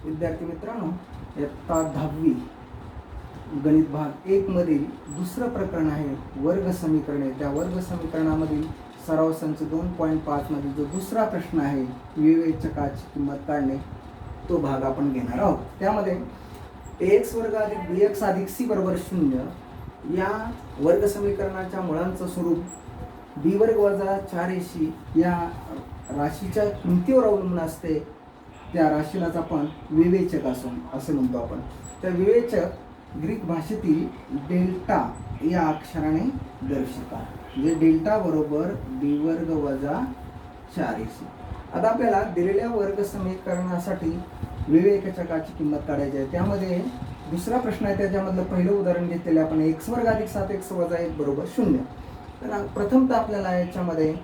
विद्यार्थी मित्रांनो, इयत्ता 10वी गणित भाग 1 मधील दुसरं प्रकरण आहे वर्ग समीकरणे। त्या वर्ग समीकरणामधील सराव संच 2.5 मधील जो दुसरा प्रश्न आहे विवेचकाची किंमत काढणे, तो भाग आपण घेणार आहोत। त्यामध्ये ax वर्ग अधिक bx अधिक c बरोबर 0 या वर्ग समीकरणाच्या मुळांचं स्वरूप b वर्ग वजा 4ac या राशीच्या किमतीवर अवलंबून असते। त्या राशीलाच आपण विवेचक असे म्हणतो आपण। त्या विवेचक ग्रीक भाषेतील डेल्टा या अक्षराने दर्शवतात, म्हणजे डेल्टा बरोबर b वर्ग वजा 4ac। आता आपल्याला दिलेल्या वर्ग समीकरणासाठी विवेचकाची किंमत काढायची आहे। त्यामध्ये दुसरा प्रश्न आहे, त्याच्यामधलं पहिलं उदाहरण घेतलेलं आपण x वर्ग अधिक 7x वजा 1 बरोबर 0। तर प्रथमतः आपल्याला याच्यामध्ये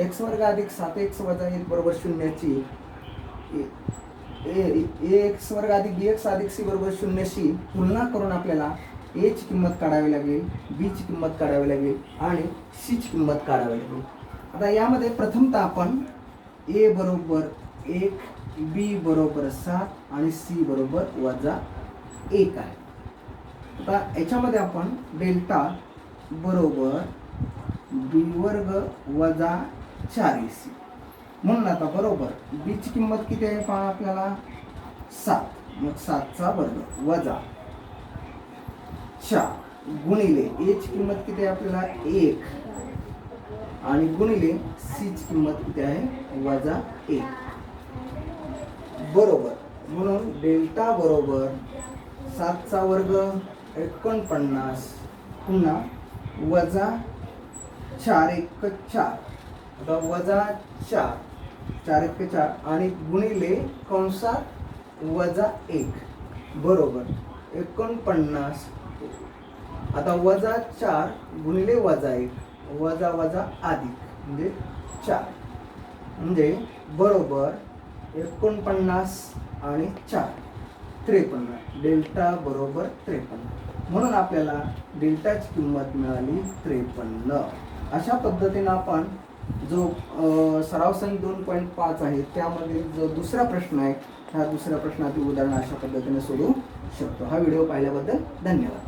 x वर्ग अधिक 7x वजा 1 बरोबर 0 ची ax वर्ग अधिक bx अधिक c बरोबर 0 शी तुलना करून आपल्याला a ची किंमत काढावी लागेल, b ची किंमत काढावी लागेल आणि c ची किंमत काढावी लागेल। आता यामध्ये प्रथमतः आपण a बरोबर 1, b बरोबर 7 आणि c बरोबर वजा 1 आहे। आता याच्यामध्ये आपण डेल्टा बरोबर b वर्ग वजा 4ac म्हणून आता बरोबर b ची किंमत किती आहे पहा आपल्याला 7, मग 7 चा वर्ग वजा 4 गुणिले a ची किंमत किती आहे आपल्याला 1 आणि गुणिले c ची किंमत किती आहे वजा 1 बरोबर। म्हणून डेल्टा बरोबर 7 चा वर्ग 49 पुन्हा वजा 4 1 4 आता वजा 4 4 1 4 आणि गुणिले कंसात वजा 1 बरोबर 49 आता वजा 4 गुणिले वजा 1 वजा वजा अधिक म्हणजे 4 म्हणजे बरोबर 49 आणि 4 53 डेल्टा बरोबर 53 म्हणून आपल्याला डेल्टाची किंमत मिळाली 53। अशा पद्धतीने आपण जो सराव संच 2.5 आहे त्यामध्ये जो दुसरा प्रश्न आहे, ह्या दुसऱ्या प्रश्नातील उदाहरण अशा पद्धतीने सोडवू शकतो। हा व्हिडिओ पाहिल्याबद्दल धन्यवाद।